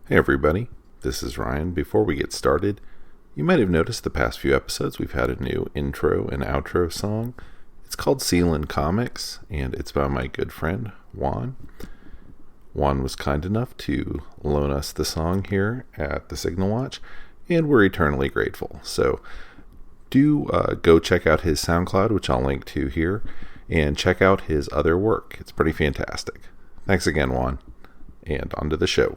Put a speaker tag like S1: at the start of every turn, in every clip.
S1: Hey everybody, this is Ryan. Before we get started, you might have noticed the past few episodes we've had a new intro and outro song. It's called Sealin' Comics, and it's by my good friend, Juan. Juan was kind enough to loan us the song here at the Signal Watch, and we're eternally grateful. So do go check out his SoundCloud, which I'll link to here, and check out his other work. It's pretty fantastic. Thanks again, Juan, and on to the show.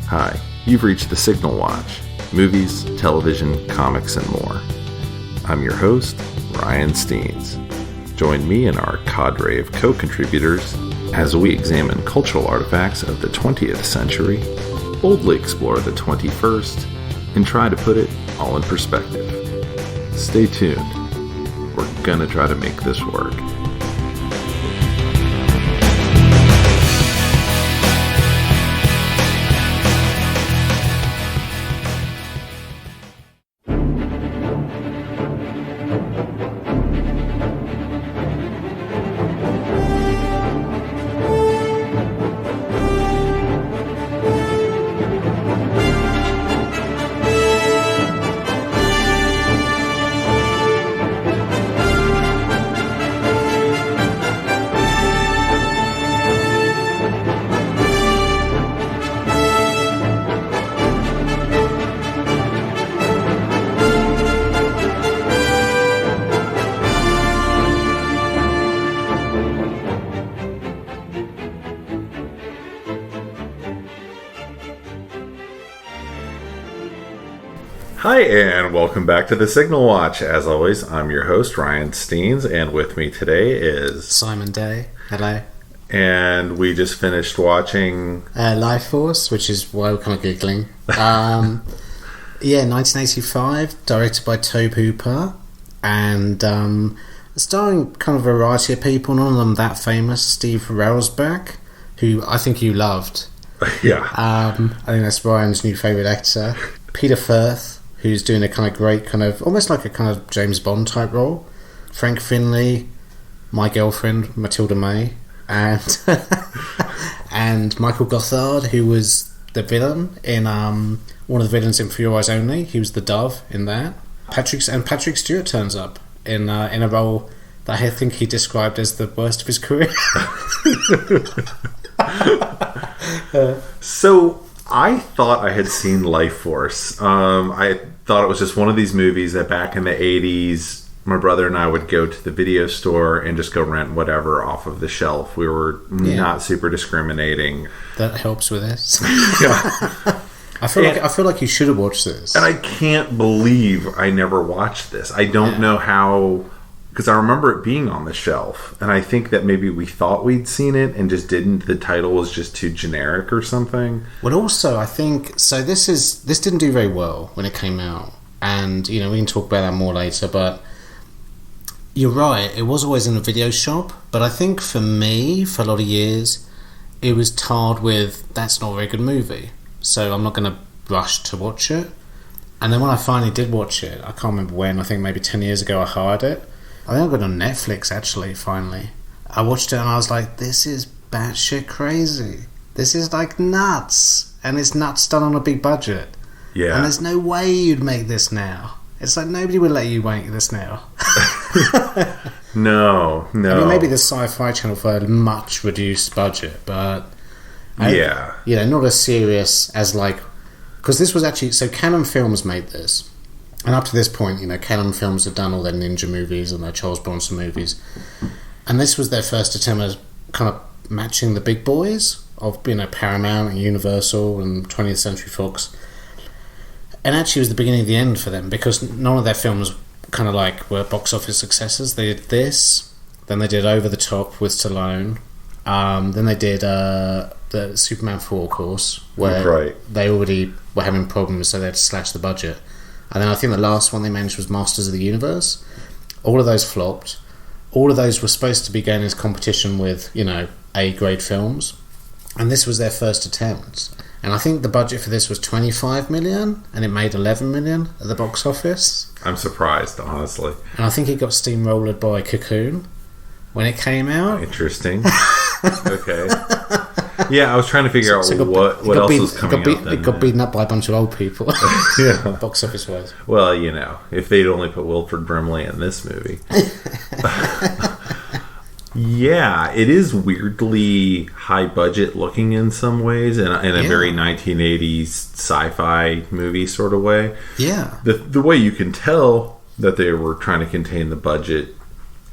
S1: Hi, you've reached the Signal Watch, movies, television, comics, and more. I'm your host, Ryan Steens. Join me and our cadre of co-contributors as we examine cultural artifacts of the 20th century, boldly explore the 21st, and try to put it all in perspective. Stay tuned. We're gonna try to make this work. Hi, and welcome back to the Signal Watch. As always, I'm your host, Ryan Steens, and with me today is
S2: Simon Day. Hello.
S1: And we just finished watching
S2: Lifeforce, which is why we're kind of giggling. 1985, directed by Tobe Hooper, and starring kind of a variety of people, none of them that famous. Steve Railsback, who I think you loved.
S1: Yeah.
S2: I think that's Ryan's new favourite actor. Peter Firth, who's doing a kind of great, kind of almost like a kind of James Bond type role. Frank Finlay, my girlfriend Matilda May, and and Michael Gothard, who was the villain in one of the villains in For Your Eyes Only. He was the Dove in that. Patrick Stewart turns up in a role that I think he described as the worst of his career.
S1: So I thought I had seen Lifeforce. I thought it was just one of these movies that back in the 80s, my brother and I would go to the video store and just go rent whatever off of the shelf. We were not super discriminating.
S2: That helps with this.
S1: Yeah.
S2: I feel like you should have watched this.
S1: And I can't believe I never watched this. I don't know how, because I remember it being on the shelf, and I think that maybe we thought we'd seen it and just didn't. The title was just too generic or something.
S2: Well, also, I think, so this didn't do very well when it came out, and, we can talk about that more later, but you're right, it was always in a video shop, but I think for me, for a lot of years, it was tarred with, that's not a very good movie, so I'm not going to rush to watch it. And then when I finally did watch it, I can't remember when, I think maybe 10 years ago I hired it. I think I got it on Netflix, actually, finally. I watched it and I was like, this is batshit crazy. This is, like, nuts. And it's nuts done on a big budget.
S1: Yeah.
S2: And there's no way you'd make this now. It's like, nobody would let you make this now.
S1: No.
S2: I mean, maybe the Sci-Fi Channel for a much reduced budget, but...
S1: Yeah.
S2: Not as serious as, like... Because this was actually... So Canon Films made this. And up to this point, Canon Films had done all their ninja movies and their Charles Bronson movies. And this was their first attempt at kind of matching the big boys of, Paramount and Universal and 20th Century Fox. And actually it was the beginning of the end for them, because none of their films kind of like were box office successes. They did this, then they did Over the Top with Stallone, then they did the Superman 4, of course, where they already were having problems, so they had to slash the budget. And then I think the last one they managed was Masters of the Universe. All of those flopped. All of those were supposed to be going into competition with, A-grade films. And this was their first attempt. And I think the budget for this was 25 million, and it made 11 million at the box office.
S1: I'm surprised, honestly.
S2: And I think it got steamrolled by Cocoon when it came out.
S1: Interesting. Okay. Yeah, I was trying to figure out what else was coming out then.
S2: It got beaten up by a bunch of old people.
S1: Yeah.
S2: Box office wise.
S1: Well, you know, if they'd only put Wilford Brimley in this movie. Yeah, it is weirdly high budget looking in some ways, in a very 1980s sci-fi movie sort of way.
S2: Yeah.
S1: The way you can tell that they were trying to contain the budget,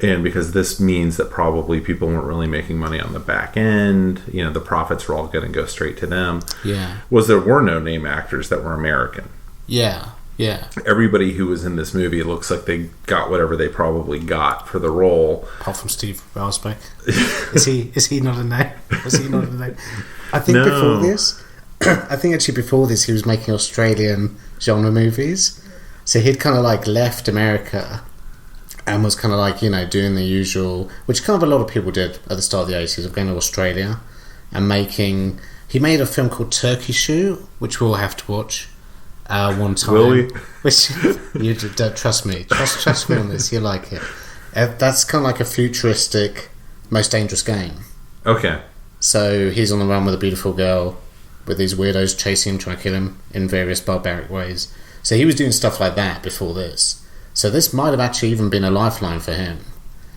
S1: and because this means that probably people weren't really making money on the back end, you know, the profits were all going to go straight to them.
S2: Yeah.
S1: Was there were no name actors that were American.
S2: Yeah. Yeah.
S1: Everybody who was in this movie, it looks like they got whatever they probably got for the role.
S2: Apart from Steve Rasbeck. Is he not a name? Was he not a name? I think before this he was making Australian genre movies. So he'd kind of like left America and was kind of like, you know, doing the usual, which kind of a lot of people did at the start of the 80s, of going to Australia and he made a film called Turkey Shoe, which we'll have to watch. One time.
S1: Will we?
S2: Which you don't trust me. Trust me on this. You like it. That's kind of like a futuristic, Most Dangerous Game.
S1: Okay.
S2: So he's on the run with a beautiful girl, with these weirdos chasing him, trying to kill him in various barbaric ways. So he was doing stuff like that before this. So this might have actually even been a lifeline for him.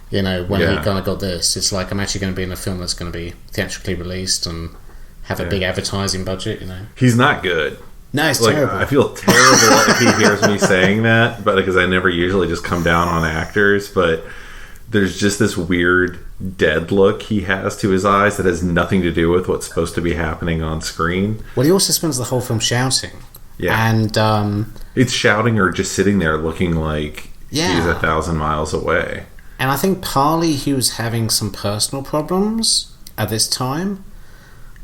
S2: You know, when he kind of got this, it's like, I'm actually going to be in a film that's going to be theatrically released and have a big advertising budget. You know,
S1: he's not good.
S2: No, it's terrible.
S1: I feel terrible if he hears me saying that, but because I never usually just come down on actors, but there's just this weird dead look he has to his eyes that has nothing to do with what's supposed to be happening on screen.
S2: Well, he also spends the whole film shouting.
S1: Yeah.
S2: And
S1: it's shouting or just sitting there looking like he's 1,000 miles away.
S2: And I think partly he was having some personal problems at this time.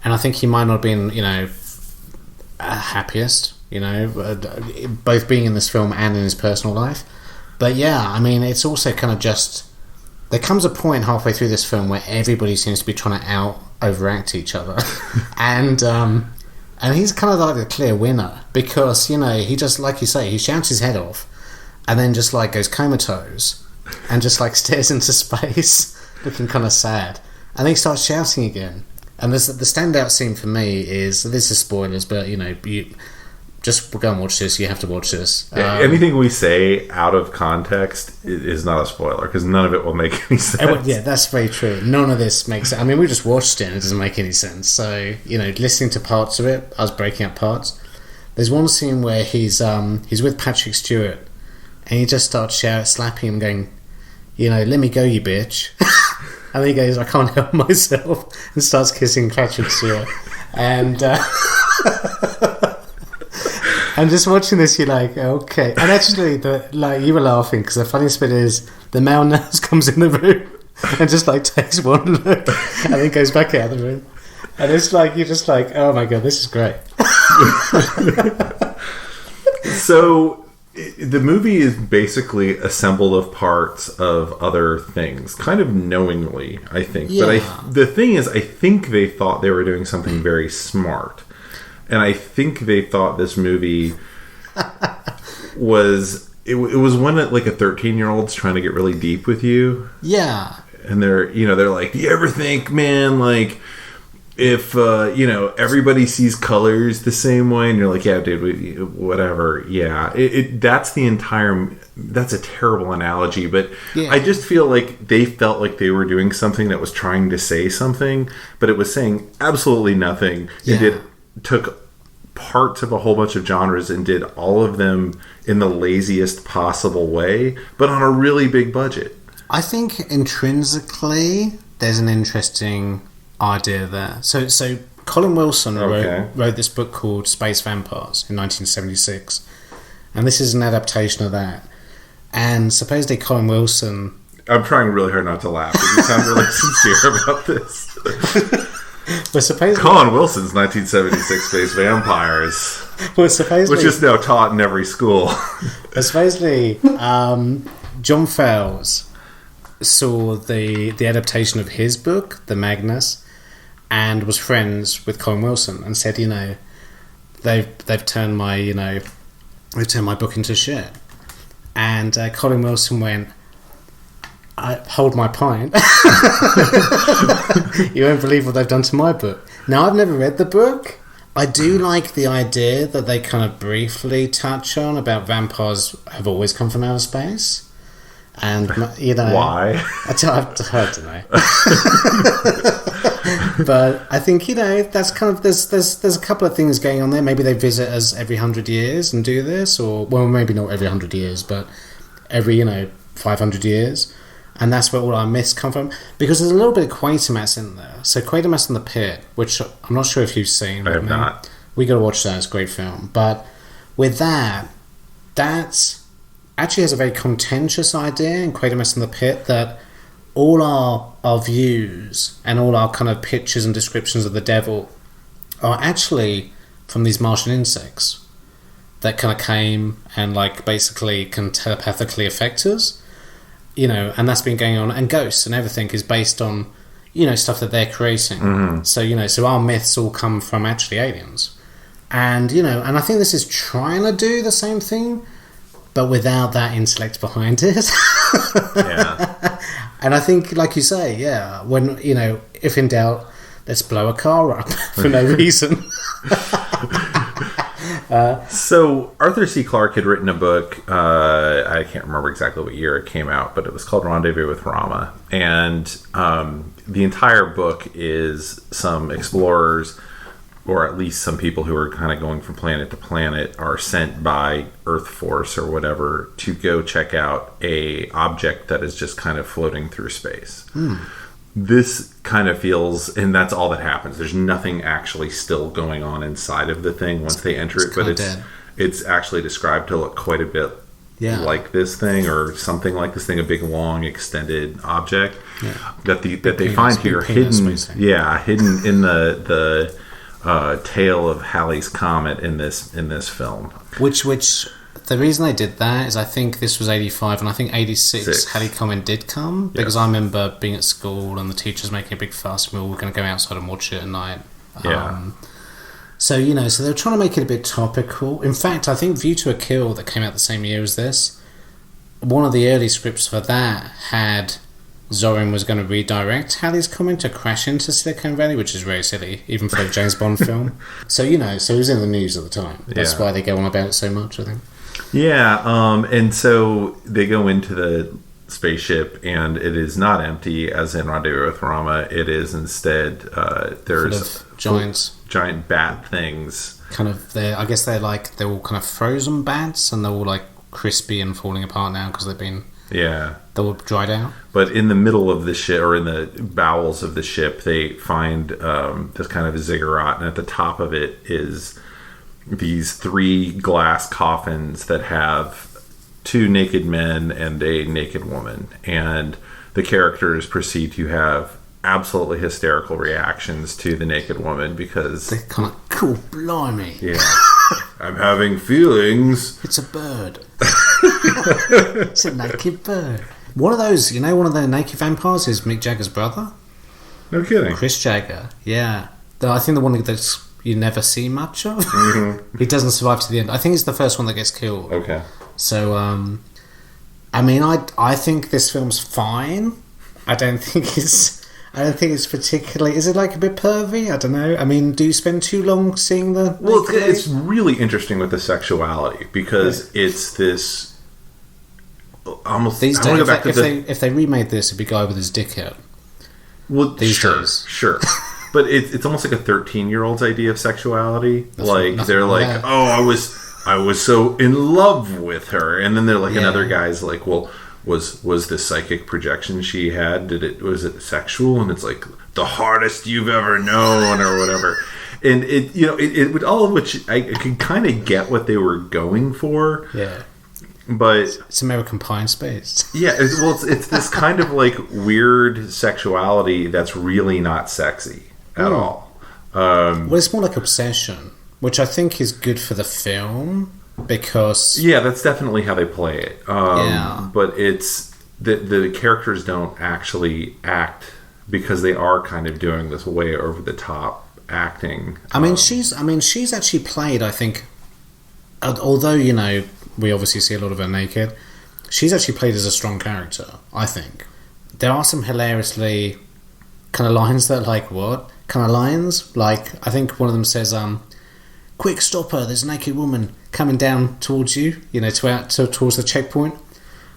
S2: And I think he might not have been, you know, happiest, you know, both being in this film and in his personal life. But yeah, I mean, it's also kind of just, there comes a point halfway through this film where everybody seems to be trying to overact each other. and he's kind of like the clear winner because, you know, he just, like you say, he shouts his head off and then just like goes comatose and just like stares into space looking kind of sad, and then he starts shouting again. And the standout scene for me is, this is spoilers, but you know, you just go and watch this. You have to watch this.
S1: Anything we say out of context is not a spoiler because none of it will make any sense.
S2: Yeah, that's very true. None of this makes sense. I mean, we just watched it and it doesn't make any sense. So, you know, listening to parts of it, I was breaking up parts. There's one scene where he's with Patrick Stewart and he just starts slapping him, going, you know, let me go, you bitch. And then he goes, I can't help myself, and starts kissing Patrick Stewart. And and just watching this, you're like, okay. And actually, you were laughing because the funniest bit is the male nurse comes in the room and just like takes one look and then goes back out of the room. And it's like, you're just like, oh my god, this is great.
S1: So the movie is basically assembled of parts of other things, kind of knowingly, I think.
S2: Yeah.
S1: But the thing is, I think they thought they were doing something very smart. And I think they thought this movie was... It was when like a 13-year-old's trying to get really deep with you.
S2: Yeah.
S1: And they're like, do you ever think, man, like... If, everybody sees colors the same way, and you're like, yeah, dude, whatever. Yeah. That's a terrible analogy, but yeah. I just feel like they felt like they were doing something that was trying to say something, but it was saying absolutely nothing.
S2: Yeah.
S1: It took parts of a whole bunch of genres and did all of them in the laziest possible way, but on a really big budget.
S2: I think intrinsically, there's an interesting idea there. So Colin Wilson wrote this book called Space Vampires in 1976, and this is an adaptation of that. And supposedly Colin Wilson...
S1: I'm trying really hard not to laugh, but you sound really sincere about this.
S2: But supposedly...
S1: Colin Wilson's 1976 Space Vampires, which is now taught in every school.
S2: But supposedly John Fowles saw the adaptation of his book, The Magnus, and was friends with Colin Wilson and said, you know, they've turned my book into shit. And Colin Wilson went, I hold my pint. You won't believe what they've done to my book. Now, I've never read the book. I do like the idea that they kind of briefly touch on about vampires have always come from outer space. And,
S1: why?
S2: I don't know. But I think, that's kind of, there's a couple of things going on there. Maybe they visit us every 100 years and do this, or, well, maybe not every 100 years, but every, 500 years. And that's where all our myths come from. Because there's a little bit of Quatermass in there. So Quatermass in the Pit, which I'm not sure if you've seen.
S1: I have not.
S2: We got to watch that. It's a great film. But with that's actually has a very contentious idea in Quatermass in the Pit that all our views and all our kind of pictures and descriptions of the devil are actually from these Martian insects that kind of came and basically can telepathically affect us, and that's been going on. And ghosts and everything is based on, stuff that they're creating. Mm-hmm. So, so our myths all come from actually aliens. And, and I think this is trying to do the same thing, but without that intellect behind it.
S1: Yeah.
S2: And I think, like you say, yeah, when, if in doubt, let's blow a car up for no reason.
S1: So Arthur C. Clarke had written a book, I can't remember exactly what year it came out, but it was called Rendezvous with Rama. And the entire book is some explorers, or at least some people who are kind of going from planet to planet, are sent by Earth Force or whatever to go check out a object that is just kind of floating through space. This kind of feels, and that's all that happens. There's nothing actually still going on inside of the thing once they enter it, but it's actually described to look quite a bit like this thing, or something like this thing, a big, long, extended object that they find here hidden. Yeah, hidden in the tail of Halley's Comet in this film.
S2: Which the reason they did that is I think this was 85 and I think 86 Halley's Comet did come, because I remember being at school and the teachers making a big fuss and we were going to go outside and watch it at night. So so they were trying to make it a bit topical. In fact, I think View to a Kill, that came out the same year as this, one of the early scripts for that had Zorin was going to redirect Halley's Comet to crash into Silicon Valley, which is very silly, even for a James Bond film. So, so it was in the news at the time. That's why they go on about it so much, I think. Yeah,
S1: and so they go into the spaceship, and it is not empty, as in Rendezvous with Rama. It is instead, there's giant bat things.
S2: Kind of, I guess they're all kind of frozen bats, and they're all crispy and falling apart now because they've been...
S1: Yeah.
S2: They were dried out.
S1: But in the middle of the ship, or in the bowels of the ship, they find this kind of a ziggurat, and at the top of it is these 3 glass coffins that have 2 naked men and a naked woman. And the characters proceed to have absolutely hysterical reactions to the naked woman, because...
S2: They're kind of, cool, blimey.
S1: Yeah. I'm having feelings.
S2: It's a bird. It's a naked bird. One of those, one of the naked vampires is Mick Jagger's brother.
S1: No kidding.
S2: Chris Jagger, yeah. I think the one that you never see much of. Mm-hmm. He doesn't survive to the end. I think he's the first one that gets killed.
S1: Okay.
S2: So, I think this film's fine. I don't think it's particularly... Is it a bit pervy? I don't know. I mean, do you spend too long seeing the...
S1: Well, it's really interesting with the sexuality, because it's this... Almost...
S2: These days, if they remade this, it'd be a guy with his dick out.
S1: Well, sure. But it's almost like a 13-year-old's idea of sexuality. I was so in love with her. And then they're another guy's well... Was this psychic projection she had? Was it sexual? And it's the hardest you've ever known, or whatever. And it would all of which I could kind of get what they were going for.
S2: Yeah,
S1: but
S2: it's American Pie in space.
S1: Yeah, it's this kind of weird sexuality that's really not sexy at all.
S2: Well, it's more like obsession, which I think is good for the film. Because
S1: that's definitely how they play it. But it's the characters don't actually act, because they are kind of doing this way over the top acting.
S2: I mean, she's actually played, I think, although, you know, we obviously see a lot of her naked, she's actually played as a strong character, I think. There are some hilariously kind of lines that are like, what? Kind of lines? Like, I think one of them says, quick, stop her, there's a naked woman coming down towards you, you know, towards the checkpoint.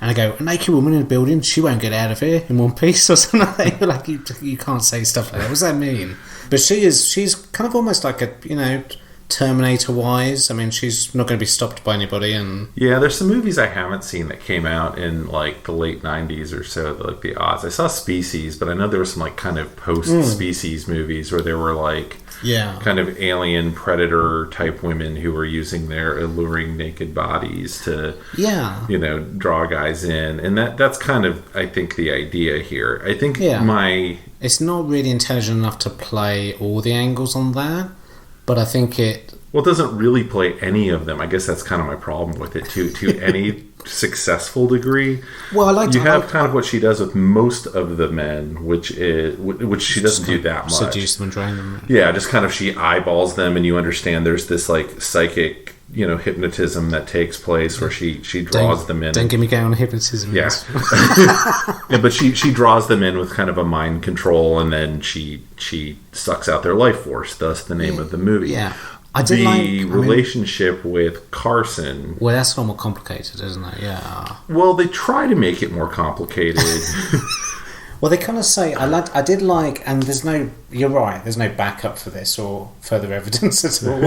S2: And I go, a naked woman in a building, she won't get out of here in one piece or something. Like, you can't say stuff like that. What does that mean? But she's kind of almost like a, you know, Terminator-wise. I mean, she's not going to be stopped by anybody. And
S1: yeah, there's some movies I haven't seen that came out in like the late 90s or so, like the odds. I saw Species, but I know there were some like kind of post-Species movies where there were like kind of alien predator type women who were using their alluring naked bodies to you know, draw guys in. And that's kind of, I think, the idea here. I think it's not really intelligent enough to play all the angles on that. But I think it doesn't really play any of them. I guess that's kind of my problem with it, to any successful degree. Well, I like kind of what she does with most of the men, which she doesn't do that much.
S2: Seduce them and drain them.
S1: Yeah, just kind of she eyeballs them, and you understand there's this like psychic, you know, hypnotism that takes place where she draws them in.
S2: Don't get me going on hypnotism.
S1: Yeah. Yeah, but she draws them in with kind of a mind control, and then she sucks out their life force, thus the name of the movie.
S2: Yeah.
S1: The relationship with Carson.
S2: Well, that's a lot more complicated, isn't it? Yeah.
S1: Well, they try to make it more complicated.
S2: Well, they kind of say, I did like, and you're right, there's no backup for this or further evidence at all.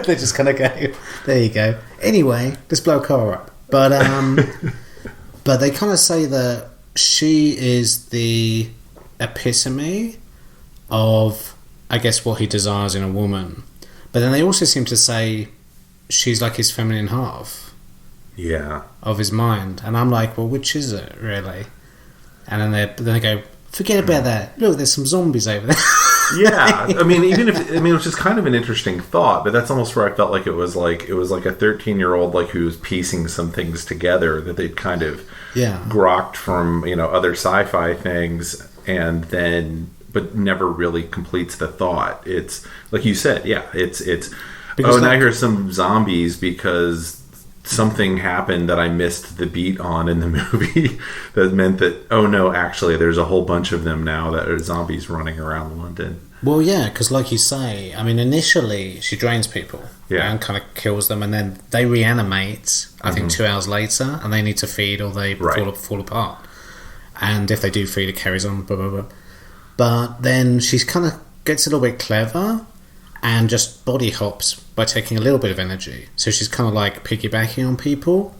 S2: They just kind of go, there you go. Anyway, let's blow a car up. But but they kind of say that she is the epitome of, I guess, what he desires in a woman. But then they also seem to say she's like his feminine half.
S1: Yeah.
S2: Of his mind. And I'm like, well, which is it, really? And then they go, forget about that. Look, there's some zombies over there.
S1: Yeah, I mean, which is kind of an interesting thought, but that's almost where I felt like it was like a 13-year-old like who was piecing some things together that they'd kind of grokked from, you know, other sci-fi things, and then but never really completes the thought. It's like you said, it's because now here's some zombies because something happened that I missed the beat on in the movie that meant that, oh no, actually there's a whole bunch of them now that are zombies running around London.
S2: Well, yeah, because like you say, I mean, initially she drains people and kind of kills them, and then they reanimate, I think 2 hours later, and they need to feed or they fall apart. And if they do feed, it carries on, blah, blah, blah. But then she kind of gets a little bit clever and just body hops by taking a little bit of energy. So she's kind of like piggybacking on people.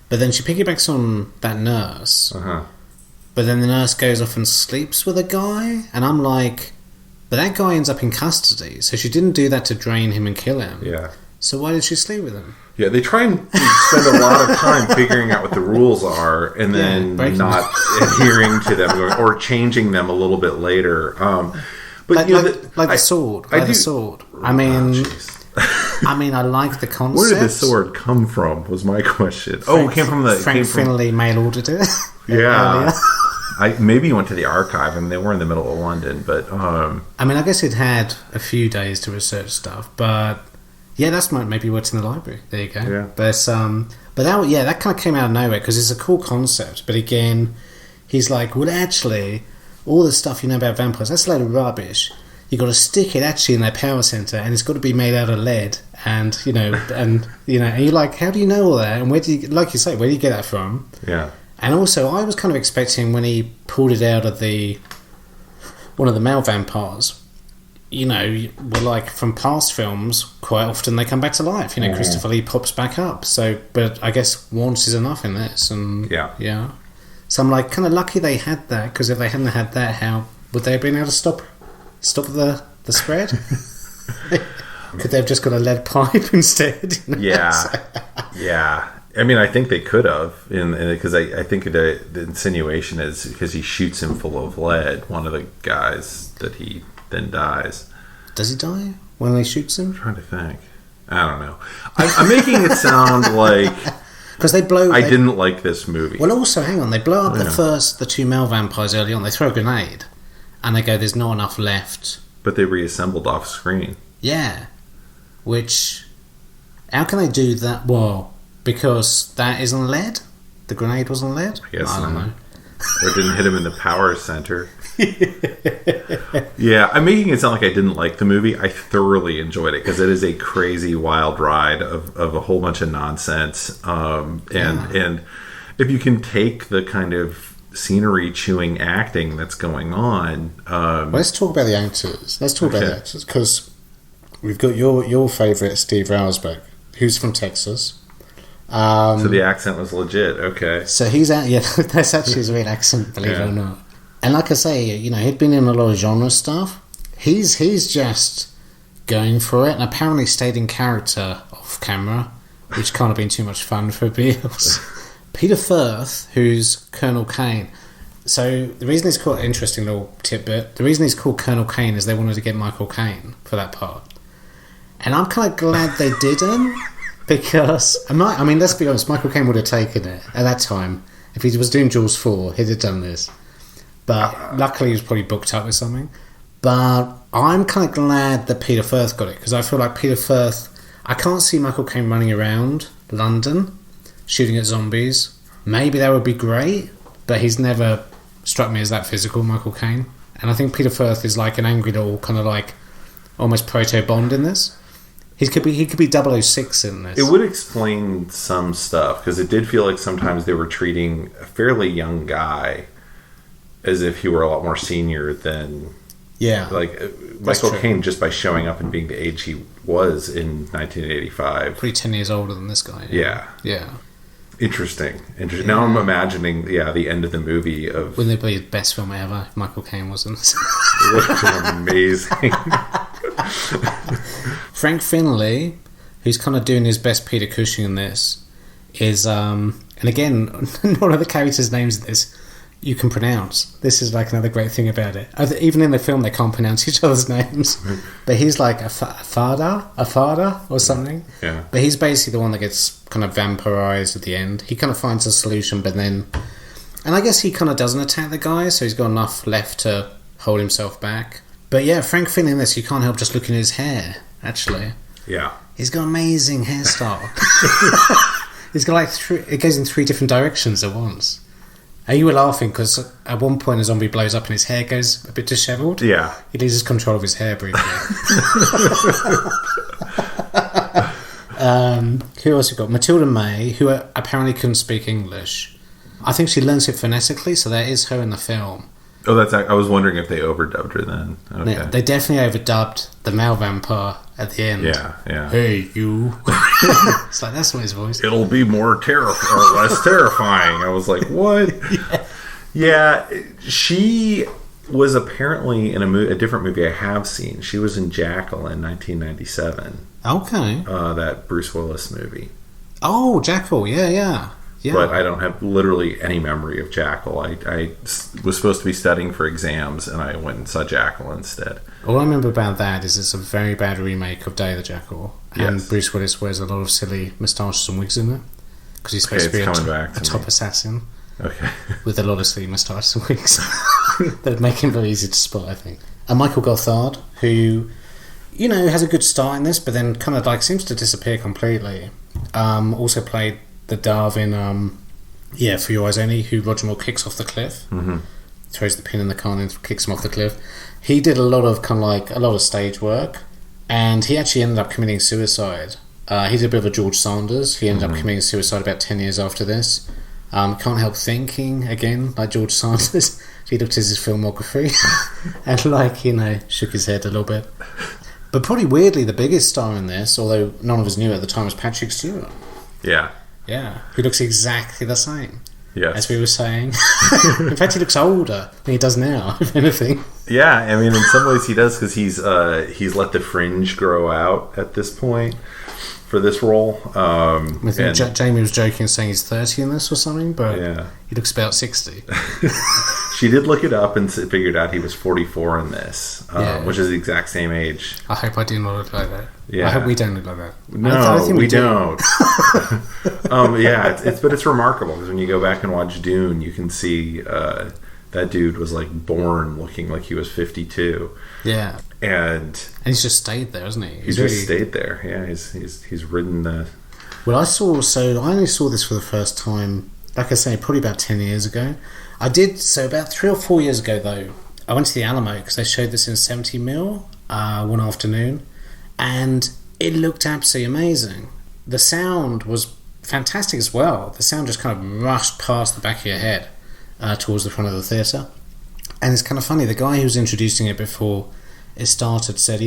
S2: But then she piggybacks on that nurse. But then the nurse goes off and sleeps with a guy. And I'm like, but that guy ends up in custody. So she didn't do that to drain him and kill him.
S1: Yeah.
S2: So why did she sleep with him?
S1: Yeah, they try and spend a lot of time figuring out what the rules are and then not adhering to them or changing them a little bit later. But
S2: the sword. The sword. I mean, I like the concept.
S1: Where did the sword come from? Was my question. It came from
S2: Frank Finlay mail ordered it.
S1: Yeah, maybe he went to the archive. I mean, they were in the middle of London, but
S2: I mean, I guess it had a few days to research stuff, but yeah, that's maybe what's in the library. There you go.
S1: Yeah.
S2: But that kind of came out of nowhere because it's a cool concept. But again, he's like, well, actually, all the stuff you know about vampires, that's a load of rubbish. You've got to stick it actually in their power center, and it's got to be made out of lead. And and you're like, how do you know all that? And where do you, like you say, where do you get that from?
S1: Yeah.
S2: And also, I was kind of expecting when he pulled it out of one of the male vampires, like from past films, quite often they come back to life. Christopher Lee pops back up. So, but I guess once is enough in this. And yeah. So I'm like, kind of lucky they had that, because if they hadn't had that, how would they have been able to stop the spread? Could they have just got a lead pipe instead?
S1: Yeah. I mean, I think they could have, because I think the insinuation is because he shoots him full of lead. One of the guys that he then dies.
S2: Does he die when he shoots him?
S1: I'm trying to think. I don't know. I'm making it sound like
S2: because they blow. I
S1: didn't like this movie.
S2: Well, also, hang on. They blow up the two male vampires early on. They throw a grenade, and they go, "There's not enough left
S1: But they reassembled off screen.
S2: Yeah. Which, how can they do that? Well, because that isn't lead? The grenade wasn't lead?
S1: I guess
S2: I don't know.
S1: Or it didn't hit him in the power center. Yeah, I'm making it sound like I didn't like the movie. I thoroughly enjoyed it because it is a crazy, wild ride of a whole bunch of nonsense. And if you can take the kind of scenery-chewing acting that's going on...
S2: Well, let's talk about the actors. Let's talk about the actors, because we've got your favourite, Steve Railsback, who's from Texas.
S1: So the accent was legit, okay.
S2: So he's out, yeah, that's actually his real accent, believe it or not. And like I say, he'd been in a lot of genre stuff. He's just going for it, and apparently stayed in character off camera, which can't have been too much fun for Beals. Peter Firth, who's Colonel Caine. So the reason he's called, interesting little tidbit, the reason he's called Colonel Caine is they wanted to get Michael Caine for that part. And I'm kind of glad they didn't, because, I mean, let's be honest, Michael Caine would have taken it at that time. If he was doing Jaws 4, he'd have done this. But luckily he was probably booked up with something. But I'm kind of glad that Peter Firth got it, because I feel like Peter Firth, I can't see Michael Caine running around London shooting at zombies. Maybe that would be great, but he's never struck me as that physical, Michael Caine. And I think Peter Firth is like an angry little kind of like almost proto-Bond in this. He could be 006 in this.
S1: It would explain some stuff, because it did feel like sometimes they were treating a fairly young guy as if he were a lot more senior than...
S2: Yeah.
S1: Like, Michael Caine, just by showing up and being the age he was in 1985.
S2: Pretty 10 years older than this guy.
S1: Yeah.
S2: Yeah.
S1: Interesting. Yeah. Now I'm imagining, the end of the movie of...
S2: Wouldn't it be the best film ever if Michael Caine was in this?
S1: It would have been amazing.
S2: Frank Finlay, who's kind of doing his best Peter Cushing in this, is... and again, one of the characters' names in this you can pronounce. This is like another great thing about it. Even in the film, they can't pronounce each other's names. But he's like a father or something.
S1: Yeah.
S2: But he's basically the one that gets kind of vampirized at the end. He kind of finds a solution, but then... And I guess he kind of doesn't attack the guy, so he's got enough left to hold himself back. But yeah, Frank Finlay in this, you can't help just looking at his hair, actually.
S1: Yeah.
S2: He's got amazing hairstyle. He's got like it goes in 3 different directions at once. And you were laughing because at one point a zombie blows up and his hair goes a bit dishevelled.
S1: Yeah.
S2: He loses control of his hair briefly. Who else we got? Matilda May, who apparently couldn't speak English. I think she learns it phonetically, so there is her in the film.
S1: Oh, I was wondering if they overdubbed her then. Okay.
S2: Yeah, they definitely overdubbed the male vampire at the end.
S1: Yeah.
S2: Hey, you. It's like, that's not his voice.
S1: It'll be more or less terrifying. I was like, what? Yeah, she was apparently in a different movie I have seen. She was in Jackal in 1997.
S2: Okay.
S1: That Bruce Willis movie.
S2: Oh, Jackal, yeah.
S1: But I don't have literally any memory of Jackal. I was supposed to be studying for exams, and I went and saw Jackal instead.
S2: All I remember about that is it's a very bad remake of Day of the Jackal. And
S1: Yes.
S2: Bruce Willis wears a lot of silly moustaches and wigs in it. Because he's supposed to be a top assassin.
S1: Okay.
S2: With a lot of silly moustaches and wigs. That make him very easy to spot, I think. And Michael Gothard, who, has a good start in this, but then kind of like seems to disappear completely. Also played the Dove in For Your Eyes Only, who Roger Moore kicks off the cliff.
S1: Mm-hmm.
S2: Throws the pin in the car and kicks him off the cliff. He did a lot of stage work, and he actually ended up committing suicide. He did a bit of a George Sanders. He ended up committing suicide about 10 years after this. Can't help thinking, again, like George Sanders, he looked at his filmography and shook his head a little bit. But probably weirdly, the biggest star in this, although none of us knew at the time, was Patrick Stewart.
S1: Yeah.
S2: Yeah, who looks exactly the same.
S1: Yes.
S2: As we were saying. In fact, he looks older than he does now, if anything.
S1: Yeah, I mean, in some ways he does, because he's let the fringe grow out at this point for this role. I
S2: think Jamie was joking, saying he's 30 in this or something, but he looks about 60.
S1: She did look it up and figured out he was 44 in this, which is the exact same age.
S2: I hope I do not look like that.
S1: Yeah.
S2: I hope we don't look like that.
S1: No, I think we don't. But it's remarkable, because when you go back and watch Dune, you can see that dude was like born looking like he was 52.
S2: Yeah.
S1: And
S2: he's just stayed there, hasn't he?
S1: He's just stayed there. Yeah, he's ridden the...
S2: Well, I only saw this for the first time, like I say, probably about 10 years ago. About 3 or 4 years ago, though, I went to the Alamo because they showed this in 70mm one afternoon, and it looked absolutely amazing. The sound was fantastic as well. The sound just kind of rushed past the back of your head towards the front of the theatre. And it's kind of funny, the guy who was introducing it before it started said,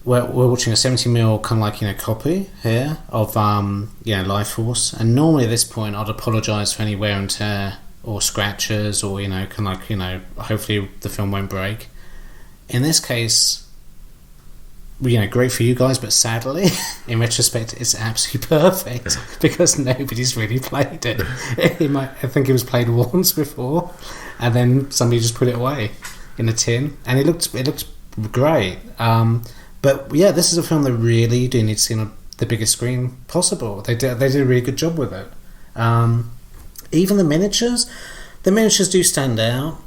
S2: we're watching a 70mm kind of like, copy here of Lifeforce, and normally at this point I'd apologise for any wear and tear or scratches or hopefully the film won't break. In this case, great for you guys, but sadly in retrospect it's absolutely perfect because nobody's really played it. I think it was played once before and then somebody just put it away in a tin, and it looked great. But yeah, this is a film that really do need to see on the biggest screen possible. They did a really good job with it. Even the miniatures do stand out.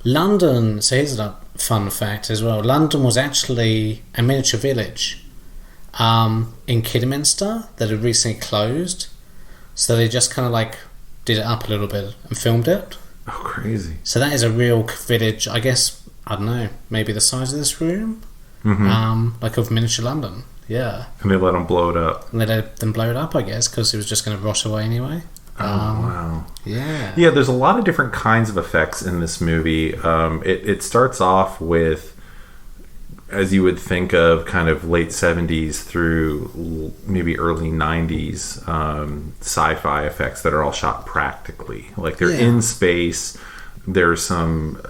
S2: London, so here's a fun fact as well. London was actually a miniature village in Kidderminster that had recently closed. So they just kind of like did it up a little bit and filmed it.
S1: Oh, crazy.
S2: So that is a real village, I guess, I don't know, maybe the size of this room? Like of miniature London, yeah.
S1: And they let them blow it up.
S2: And they let them blow it up, I guess, because it was just going to rot away anyway.
S1: Wow.
S2: Yeah.
S1: Yeah, there's a lot of different kinds of effects in this movie. It starts off with, as you would think of, kind of late 70s through maybe early 90s sci-fi effects that are all shot practically. Like they're in space. There's some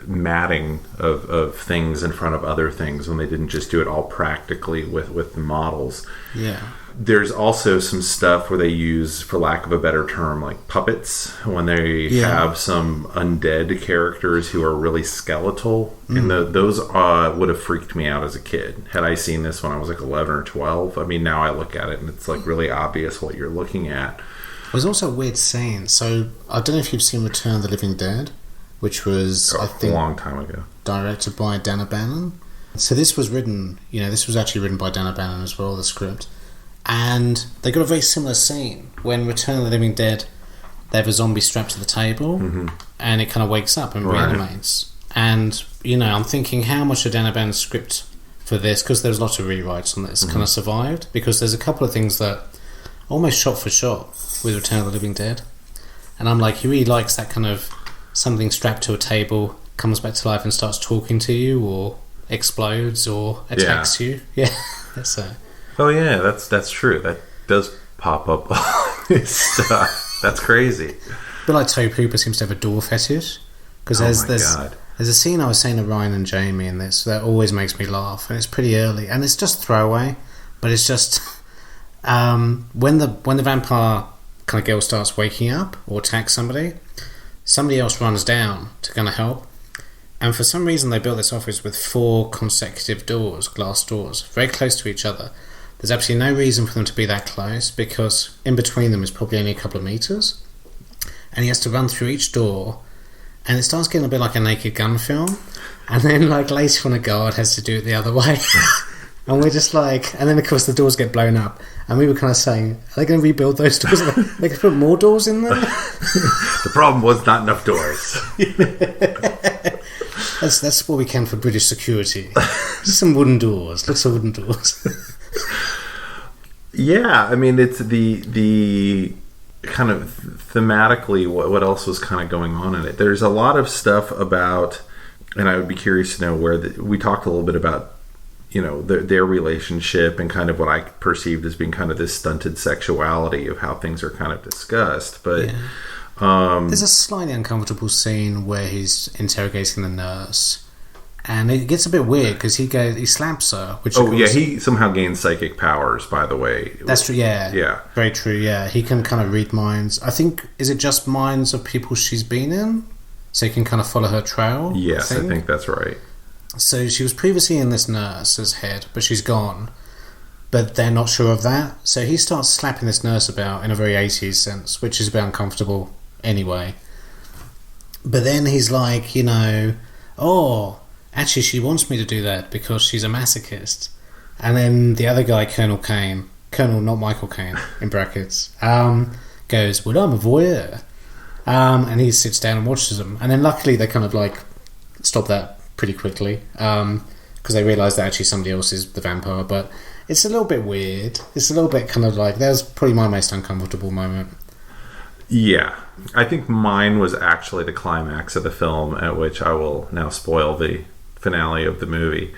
S1: matting of things in front of other things when they didn't just do it all practically with the models.
S2: Yeah.
S1: There's also some stuff where they use, for lack of a better term, like puppets, when they have some undead characters who are really skeletal. And those would have freaked me out as a kid. Had I seen this when I was like 11 or 12, I mean, now I look at it and it's like really obvious what you're looking at.
S2: There's also a weird scene. So, I don't know if you've seen Return of the Living Dead, which was, I think,
S1: a long time ago,
S2: directed by Dan O'Bannon. So this was written, this was actually written by Dan O'Bannon as well, the script. And they got a very similar scene when Return of the Living Dead, they have a zombie strapped to the table, and it kind of wakes up and reanimates. And, I'm thinking how much of Dan O'Bannon's script for this, because there's lots of rewrites on this, kind of survived, because there's a couple of things that almost shot for shot with Return of the Living Dead. And I'm like, he really likes that kind of something strapped to a table, comes back to life and starts talking to you, or explodes, or attacks you. Yeah, that's it.
S1: Oh yeah, that's true. That does pop up all this stuff. That's crazy.
S2: But like Tobe Hooper seems to have a door fetish, because there's a scene I was saying to Ryan and Jamie in this that always makes me laugh, and it's pretty early, and it's just throwaway, but it's just when the vampire kind of girl starts waking up or attacks somebody else runs down to kind of help. And for some reason they built this office with 4 consecutive doors, glass doors, very close to each other. There's absolutely no reason for them to be that close, because in between them is probably only a couple of meters. And he has to run through each door, and it starts getting a bit like a Naked Gun film. And then like later on a guard has to do it the other way. And we're just like, and then of course the doors get blown up, and we were kind of saying, are they going to rebuild those doors? They could put more doors in there.
S1: The problem was not enough doors.
S2: That's what we can for British security. Just some wooden doors, lots of wooden doors.
S1: Yeah, I mean, it's the kind of thematically what else was kind of going on in it. There's a lot of stuff about, and I would be curious to know where we talked a little bit about, their relationship and kind of what I perceived as being kind of this stunted sexuality of how things are kind of discussed. But
S2: there's a slightly uncomfortable scene where he's interrogating the nurse, and it gets a bit weird because he slaps her. Which
S1: he somehow gains psychic powers. By the way,
S2: that's true. Yeah, very true. Yeah, he can kind of read minds. I think, is it just minds of people she's been in, so he can kind of follow her trail?
S1: Yes, I think that's right.
S2: So she was previously in this nurse's head, but she's gone. But they're not sure of that. So he starts slapping this nurse about in a very 80s sense, which is a bit uncomfortable anyway. But then he's like, and actually, she wants me to do that because she's a masochist. And then the other guy, Colonel Caine, Colonel, not Michael Caine, in brackets, goes, well, I'm a voyeur. And he sits down and watches them. And then luckily they kind of like stop that pretty quickly because they realise that actually somebody else is the vampire. But it's a little bit weird. It's a little bit kind of like, that was probably my most uncomfortable moment.
S1: Yeah. I think mine was actually the climax of the film, at which I will now spoil the finale of the movie.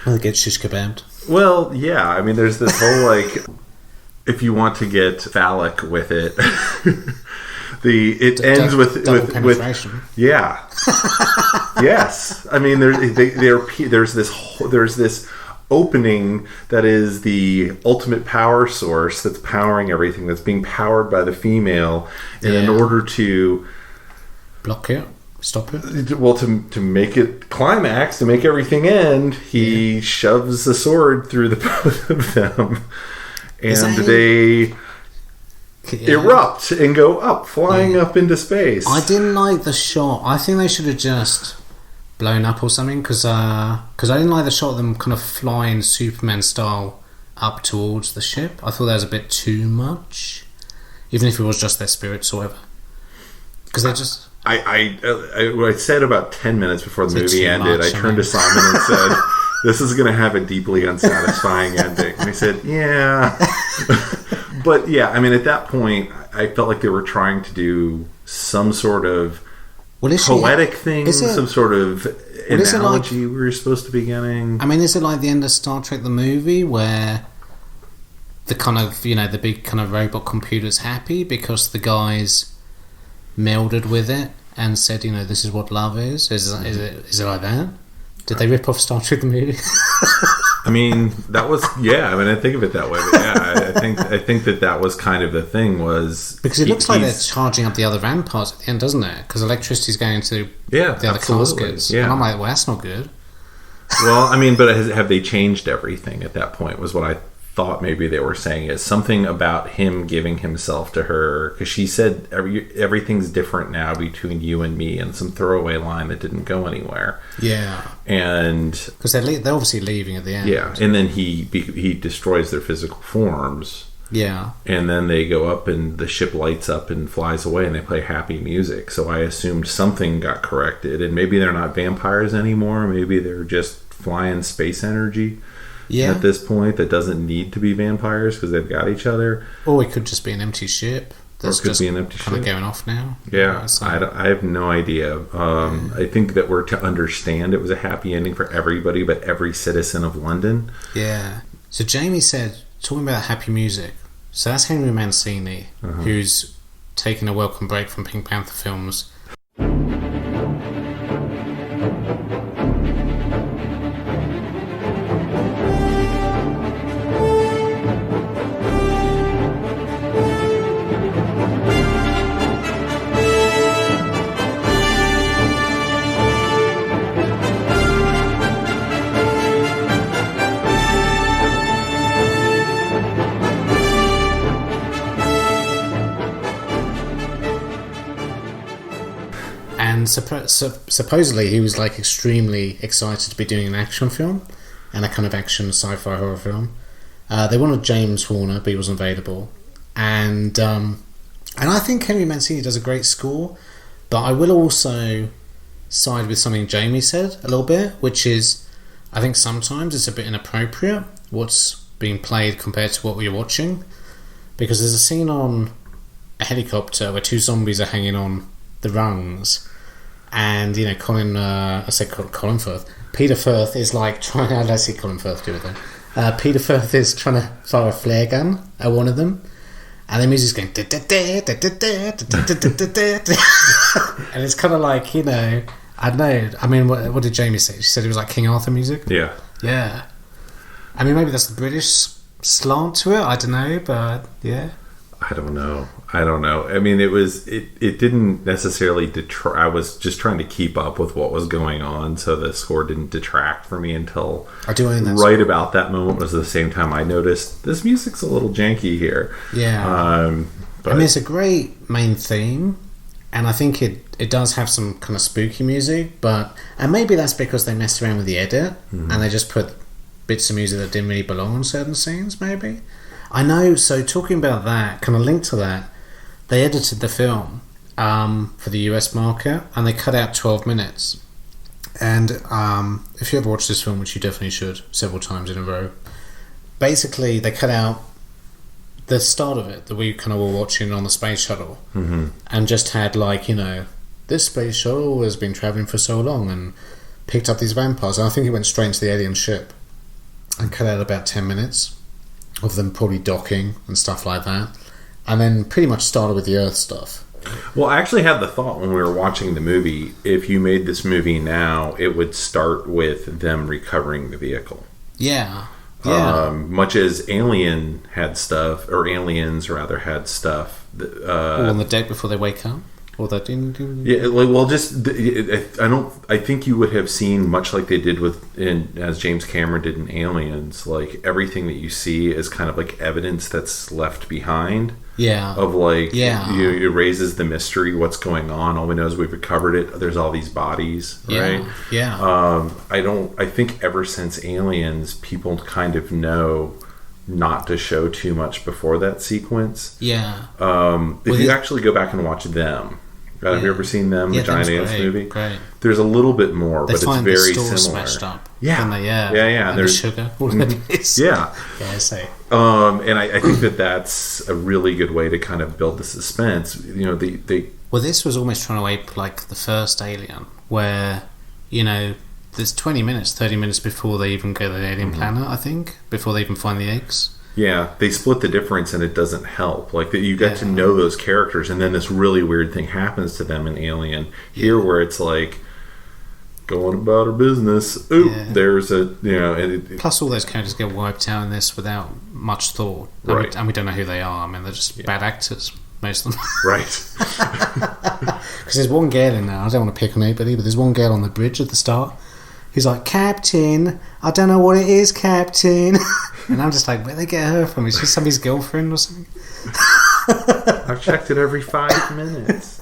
S2: Well, it gets shish kebabbed.
S1: Well, yeah. I mean, there's this whole like, if you want to get phallic with it, it ends with
S2: penetration.
S1: Yeah. Yes. I mean, there's this opening that is the ultimate power source that's powering everything, that's being powered by the female, and in order to
S2: block it, stop it,
S1: well, to make it climax, to make everything end, he shoves the sword through the both of them, and they erupt and go up, flying up into space.
S2: I didn't like the shot. I think they should have just blown up or something, because I didn't like the shot of them kind of flying Superman style up towards the ship. I thought that was a bit too much, even if it was just their spirits or whatever. Because they just...
S1: I said about 10 minutes before the movie ended, I turned to Simon and said, this is going to have a deeply unsatisfying ending. And he said, yeah. But yeah, I mean, at that point, I felt like they were trying to do some sort of poetic thing, some sort of analogy we were supposed to be getting.
S2: I mean, is it like the end of Star Trek the movie, where the kind of, the big kind of robot computer's happy because the guys melded with it and said, this is what love is? Is it like that? Did they rip off Star Trek the movie?
S1: I mean, that was, yeah, I mean, I think of it that way, but yeah, I think that was kind of the thing, was...
S2: Because it looks like they're charging up the other vampires at the end, doesn't it? Because electricity's going to the other caskets. Yeah. And I'm like, well, that's not good.
S1: Well, I mean, but have they changed everything at that point, was what I thought maybe they were saying. Is something about him giving himself to her, because she said everything's different now between you and me, and some throwaway line that didn't go anywhere.
S2: Yeah.
S1: And
S2: because they're obviously leaving at the end.
S1: Yeah, and then he destroys their physical forms.
S2: Yeah.
S1: And then they go up and the ship lights up and flies away, and they play happy music. So I assumed something got corrected, and maybe they're not vampires anymore. Maybe they're just flying space energy. Yeah. At this point, that doesn't need to be vampires because they've got each other.
S2: Or it could just be an empty ship.
S1: That's just be an empty
S2: kind
S1: ship.
S2: Of going off now.
S1: Yeah, I have no idea. I think that we're to understand it was a happy ending for everybody, but every citizen of London.
S2: Yeah. So Jamie said, talking about happy music, so that's Henry Mancini, who's taking a welcome break from Pink Panther films. And supposedly he was like extremely excited to be doing an action film and a kind of action sci-fi horror film. They wanted James Horner, but he wasn't available. And I think Henry Mancini does a great score, but I will also side with something Jamie said a little bit, which is I think sometimes it's a bit inappropriate what's being played compared to what we're watching, because there's a scene on a helicopter where two zombies are hanging on the rungs, and Colin Firth. Peter Firth is like trying. How did I see Colin Firth do it then? Peter Firth is trying to fire a flare gun at one of them, and the music's going, and it's kind of like, I don't know. I mean, what did Jamie say? She said it was like King Arthur music.
S1: Yeah.
S2: I mean, maybe that's the British slant to it. I don't know, but yeah.
S1: I don't know. I mean, it didn't necessarily detract. I was just trying to keep up with what was going on, so the score didn't detract for me until right about that moment was the same time I noticed this music's a little janky here.
S2: Yeah.
S1: But
S2: I mean, it's a great main theme, And I think it does have some kind of spooky music, and maybe that's because they messed around with the edit and they just put bits of music that didn't really belong on certain scenes, maybe. I know, so talking about that, kind of linked to that, they edited the film for the US market and they cut out 12 minutes. And if you ever watch this film, which you definitely should, several times in a row, basically they cut out the start of it that we kind of were watching on the space shuttle, and just had like, this space shuttle has been travelling for so long and picked up these vampires, and I think it went straight into the alien ship and cut out about 10 minutes of them probably docking and stuff like that, and then pretty much started with the Earth stuff.
S1: Well, I actually had the thought when we were watching the movie, if you made this movie now, it would start with them recovering the vehicle.
S2: Yeah.
S1: Much as Alien had stuff, or Aliens rather had stuff.
S2: On the day before they wake up, or that didn't.
S1: Yeah, well, I think you would have seen, much like they did as James Cameron did in Aliens, like everything that you see is kind of like evidence that's left behind.
S2: Yeah.
S1: Of like, it raises the mystery. What's going on? All we know is we've recovered it. There's all these bodies, right?
S2: Yeah.
S1: I think ever since Aliens, people kind of know not to show too much before that sequence.
S2: Yeah.
S1: If you actually go back and watch them, have you ever seen them? The Giant Ants movie.
S2: Great.
S1: There's a little bit more, but it's very
S2: the store
S1: similar.
S2: Smashed up.
S1: Yeah.
S2: And there's sugar.
S1: Yeah.
S2: I say.
S1: And I think that's a really good way to kind of build the suspense.
S2: Well, this was almost trying to ape like the first Alien, where there's 20 minutes, 30 minutes before they even go to the alien planet. I think before they even find the eggs.
S1: Yeah, they split the difference, and it doesn't help. Like that, you get to know those characters, and then this really weird thing happens to them in Alien. Here, where it's like going about our business. There's a
S2: plus all those characters get wiped out in this without much thought,
S1: right?
S2: And we don't know who they are. I mean, they're just bad actors, most of them,
S1: right?
S2: Because there's one girl in there. I don't want to pick on anybody, but there's one girl on the bridge at the start. He's like, Captain, I don't know what it is, Captain. And I'm just like, where'd they get her from? Is she somebody's girlfriend or something?
S1: I've checked it every 5 minutes.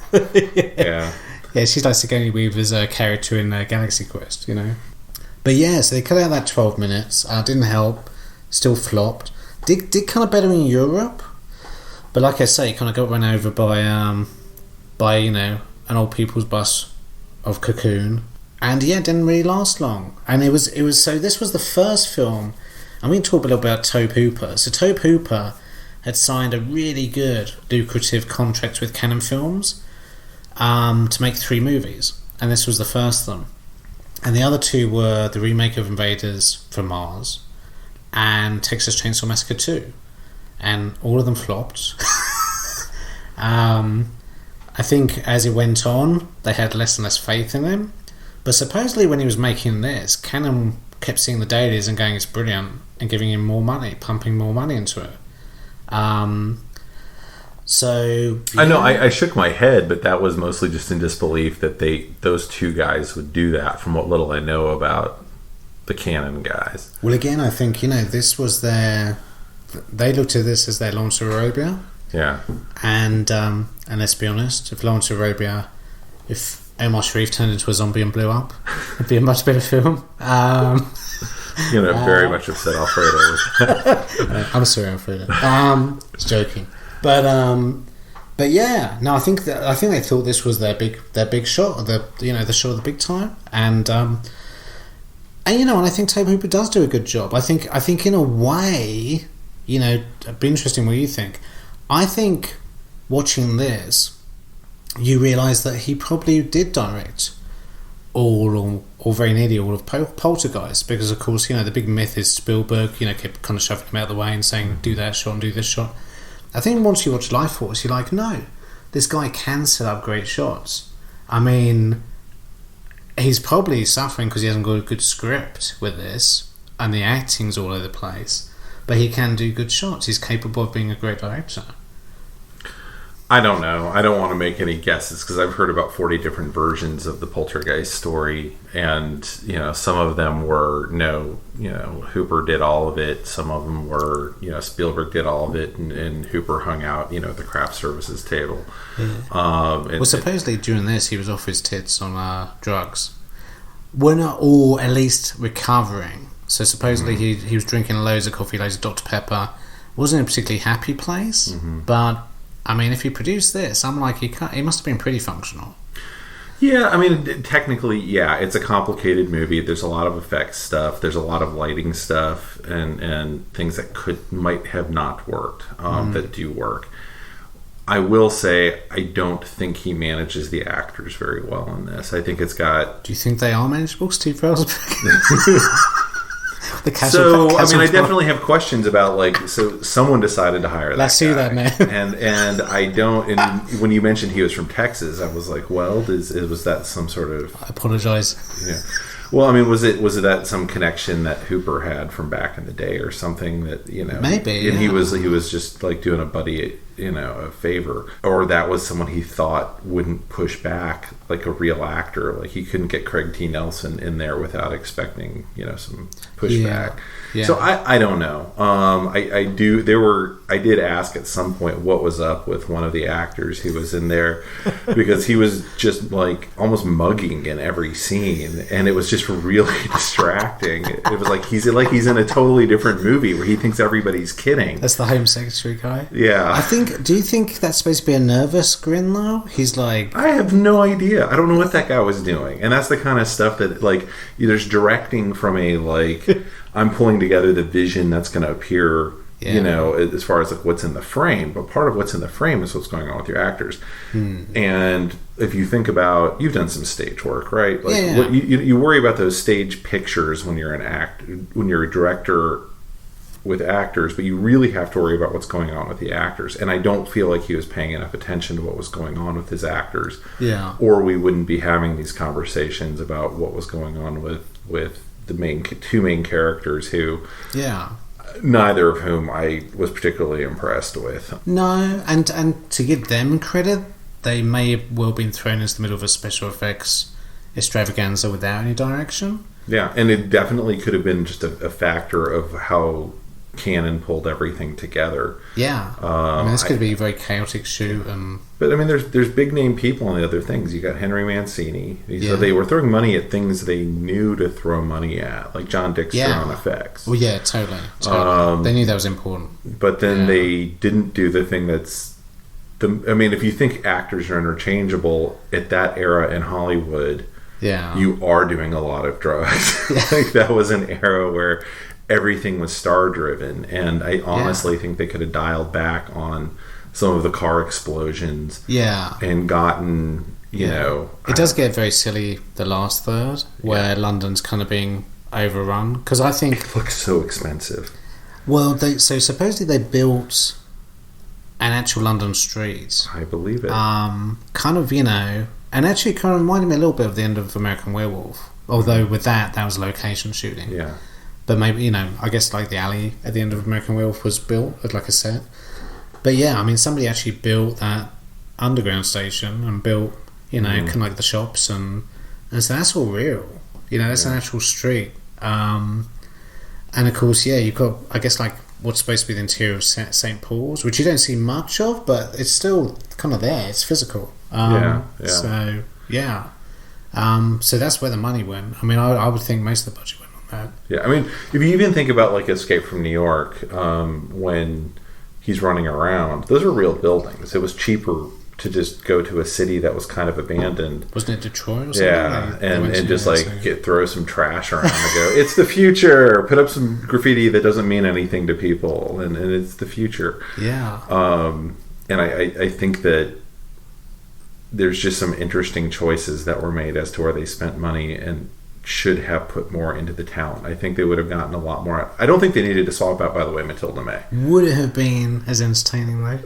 S1: Yeah,
S2: she's like Sigourney Weaver's character in Galaxy Quest, But yeah, so they cut out that 12 minutes. Didn't help. Still flopped. Did kind of better in Europe. But like I say, it kind of got run over by an old people's bus of Cocoon. And it didn't really last long. And it was so this was the first film. I'm going to talk a little about Tobe Hooper. So Tobe Hooper had signed a really good, lucrative contract with Caine Films to make 3 movies. And this was the first of them. And the other 2 were the remake of Invaders from Mars and Texas Chainsaw Massacre 2. And all of them flopped. I think as it went on, they had less and less faith in him. But supposedly when he was making this, Caine kept seeing the dailies and going, it's brilliant, and giving him more money, pumping more money into it. So
S1: I know I shook my head, but that was mostly just in disbelief that those 2 guys would do that. From what little I know about the Canon guys.
S2: Well, again, I think this was they looked at this as their Lawrence of Arabia.
S1: Yeah,
S2: and let's be honest, if Lawrence of Arabia, if Omar Sharif turned into a zombie and blew up, it'd be a much better film.
S1: Very much upset Alfredo with that.
S2: I'm sorry, Alfredo. It's joking, but yeah, no, I think they thought this was their big shot, the shot of the big time, and I think Tobe Hooper does do a good job. I think in a way, it'd be interesting what you think. I think watching this, you realise that he probably did direct all or very nearly all of Poltergeist, because of course the big myth is Spielberg kept kind of shoving him out of the way and saying do that shot and do this shot. I think once you watch Lifeforce, you're like, no, this guy can set up great shots. I mean, he's probably suffering because he hasn't got a good script with this and the acting's all over the place, but he can do good shots. He's capable of being a great director.
S1: I don't know. I don't want to make any guesses because I've heard about 40 different versions of the Poltergeist story, and some of them were no, Hooper did all of it. Some of them were, Spielberg did all of it, and Hooper hung out, at the craft services table.
S2: Well, supposedly during this he was off his tits on drugs. We're not all at least recovering. So supposedly he was drinking loads of coffee, loads of Dr. Pepper. Wasn't in a particularly happy place, but I mean, if he produced this, I'm like, he must have been pretty functional.
S1: Yeah, I mean, technically, yeah, it's a complicated movie. There's a lot of effects stuff. There's a lot of lighting stuff and things that might have not worked that do work. I will say, I don't think he manages the actors very well in this. I think it's got...
S2: Do you think they are manageable, Steve Rosberg?
S1: I definitely have questions about, so someone decided to hire that
S2: Let's see that, man.
S1: and I don't... And when you mentioned he was from Texas, I was like, well, was that some sort of...
S2: I apologize.
S1: Yeah. Well, I mean, was it that some connection that Hooper had from back in the day or something that,
S2: Maybe,
S1: and he was just, doing a buddy, a favor. Or that was someone he thought wouldn't push back, like a real actor. Like, he couldn't get Craig T. Nelson in there without expecting, some pushback.
S2: Yeah.
S1: So I don't know. I did ask at some point what was up with one of the actors who was in there because he was just almost mugging in every scene, and it was just really distracting. It was like he's in a totally different movie where he thinks everybody's kidding.
S2: That's the Home Secretary guy.
S1: Yeah.
S2: Do you think that's supposed to be a nervous grin though? He's like,
S1: I have no idea. I don't know what that guy was doing, and that's the kind of stuff that there's directing from a I'm pulling together the vision that's going to appear, as far as what's in the frame. But part of what's in the frame is what's going on with your actors. And if you think about, you've done some stage work, right? You worry about those stage pictures when you're when you're a director with actors, but you really have to worry about what's going on with the actors. And I don't feel like he was paying enough attention to what was going on with his actors.
S2: Yeah.
S1: Or we wouldn't be having these conversations about what was going on with the two main characters who, neither of whom I was particularly impressed with.
S2: No, and to give them credit, they may have well been thrown into the middle of a special effects extravaganza without any direction.
S1: Yeah, and it definitely could have been just a factor of how Caine pulled everything together.
S2: Yeah, I mean, this could be a very chaotic shoot.
S1: But I mean, there's big name people on the other things. You got Henry Mancini. So they were throwing money at things they knew to throw money at, like John Dixter on effects.
S2: Well, yeah, totally. They knew that was important.
S1: But then they didn't do the thing that's if you think actors are interchangeable at that era in Hollywood, you are doing a lot of drugs. That was an era where everything was star driven, and I honestly think they could have dialed back on some of the car explosions and gotten
S2: it does get very silly the last third where London's kind of being overrun, because I think
S1: it looks so expensive.
S2: Well, so supposedly they built an actual London street,
S1: I believe it,
S2: kind of, and actually it kind of reminded me a little bit of the end of American Werewolf, although with that was location shooting. But maybe, I guess the alley at the end of American Werewolf was built as a set. But yeah, I mean, somebody actually built that underground station and built, kind of the shops, and so that's all real. That's an actual street. And of course, you've got, I guess, what's supposed to be the interior of St. Paul's, which you don't see much of, but it's still kind of there. It's physical. So, so that's where the money went. I mean, I would think most of the budget went on that.
S1: Yeah, I mean, if you even think about Escape from New York, when he's running around, those are real buildings. It was cheaper to just go to a city that was kind of abandoned.
S2: Wasn't it Detroit or something?
S1: Yeah, and just throw some trash around and go, it's the future! Put up some graffiti that doesn't mean anything to people, and it's the future.
S2: Yeah.
S1: And I think that there's just some interesting choices that were made as to where they spent money and should have put more into the talent. I think they would have gotten a lot more. I don't think they needed to swap out, by the way, Matilda May.
S2: Would it have been as entertaining, though?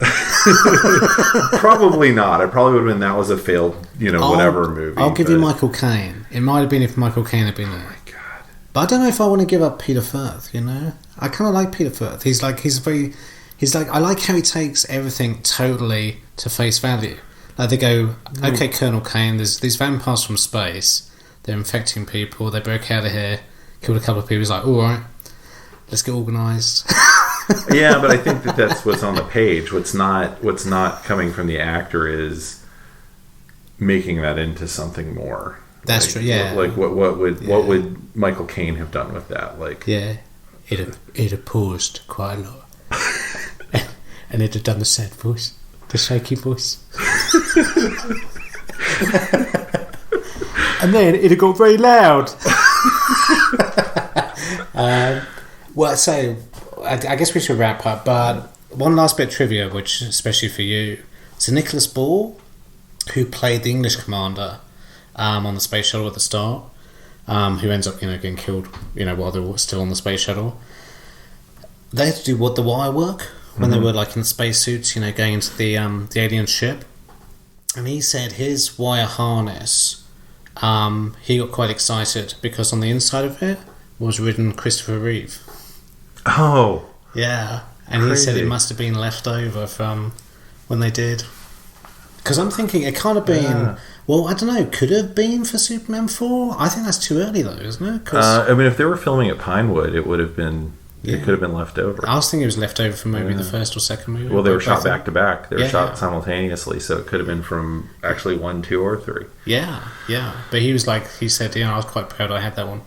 S1: Probably not. It probably would have been that was a failed, whatever movie.
S2: I'll give you Michael Caine. It might have been if Michael Caine had been there.
S1: Oh my God.
S2: But I don't know if I want to give up Peter Firth, I kind of like Peter Firth. He's He's like, I like how he takes everything totally to face value. Like they go, okay, Colonel Caine, there's these vampires from space. They're infecting people. They broke out of here, killed a couple of people. He's like, all right, let's get organised.
S1: Yeah, but I think that's what's on the page. What's not coming from the actor is making that into something more.
S2: That's true. Yeah.
S1: Like what would Michael Caine have done with that? Like
S2: it had paused quite a lot, and it had done the sad voice, the shaky voice, and then it had got very loud. Well, so I guess we should wrap up. But one last bit of trivia, which especially for you, so Nicholas Ball, who played the English commander on the space shuttle at the start, who ends up getting killed while they were still on the space shuttle. They had to do the wire work when they were in the spacesuits, going into the alien ship. And he said his wire harness, he got quite excited because on the inside of it was written Christopher Reeve.
S1: Oh,
S2: yeah, and
S1: crazy.
S2: He said it must have been left over from when they did. Because I'm thinking it can't have been. Yeah. Well, I don't know. Could it have been for Superman 4? I think that's too early, though, isn't it?
S1: If they were filming at Pinewood, it would have been. Yeah. It could have been left over.
S2: I was thinking it was left over from maybe the first or second movie.
S1: Well, they were shot back to back. They were shot simultaneously, so it could have been from actually 1, 2, or 3.
S2: Yeah. But he said, I was quite proud I had that one.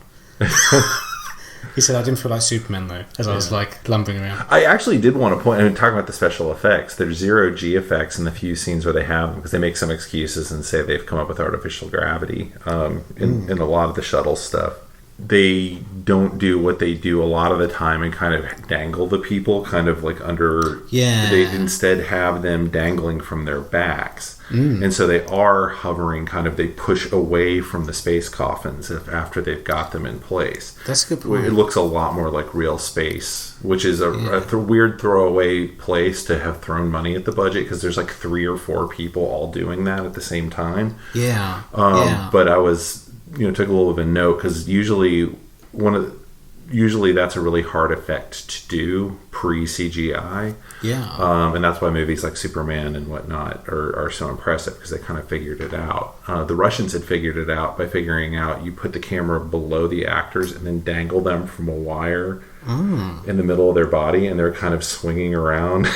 S2: He said, I didn't feel like Superman, though, as I was lumbering around.
S1: I actually did want to point, talking about the special effects, there's zero-G effects in the few scenes where they have them, because they make some excuses and say they've come up with artificial gravity in a lot of the shuttle stuff. They don't do what they do a lot of the time and kind of dangle the people kind of like under...
S2: Yeah.
S1: They instead have them dangling from their backs. And so they are hovering, they push away from the space coffins after they've got them in place.
S2: That's a good point.
S1: It looks a lot more like real space, which is a weird throwaway place to have thrown money at the budget, because there's 3 or 4 people all doing that at the same time.
S2: Yeah.
S1: But I was, took a little bit of a note, because usually that's a really hard effect to do pre-CGI.
S2: Yeah.
S1: And that's why movies like Superman and whatnot are so impressive, because they kind of figured it out. The Russians had figured it out by figuring out you put the camera below the actors and then dangle them from a wire in the middle of their body, and they're kind of swinging around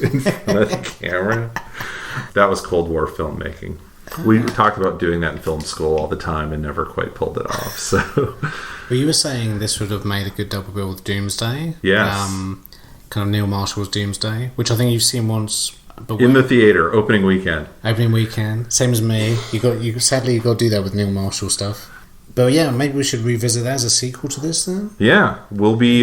S1: in front of the camera. That was Cold War filmmaking. We talked about doing that in film school all the time and never quite pulled it off. So,
S2: well, you were saying this would have made a good double bill with Doomsday.
S1: Yes.
S2: Kind of Neil Marshall's Doomsday, which I think you've seen once. But
S1: in the theater, opening weekend.
S2: Opening weekend, same as me. Sadly, you got to do that with Neil Marshall stuff. But yeah, maybe we should revisit that as a sequel to this then.
S1: Yeah, we'll be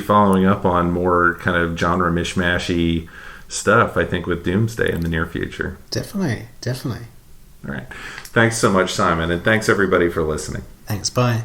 S1: following up on more kind of genre mishmashy stuff, I think, with Doomsday in the near future.
S2: Definitely.
S1: All right. Thanks so much, Simon, and thanks everybody for listening.
S2: Thanks, bye.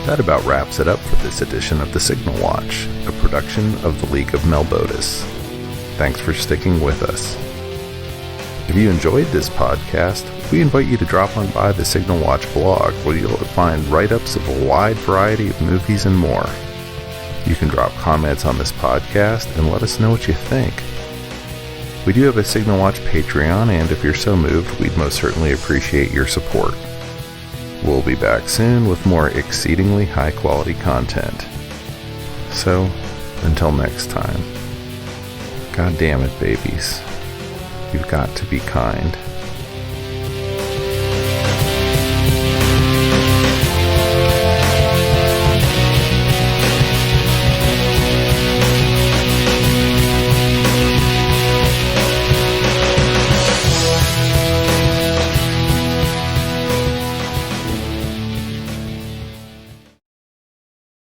S1: That about wraps it up for this edition of The Signal Watch, a production of the League of Melbotus. Thanks for sticking with us. If you enjoyed this podcast, we invite you to drop on by the Signal Watch blog, where you'll find write-ups of a wide variety of movies and more. You can drop comments on this podcast and let us know what you think. We do have a Signal Watch Patreon, and if you're so moved, we'd most certainly appreciate your support. We'll be back soon with more exceedingly high-quality content. So, until next time, God damn it, babies. You've got to be kind.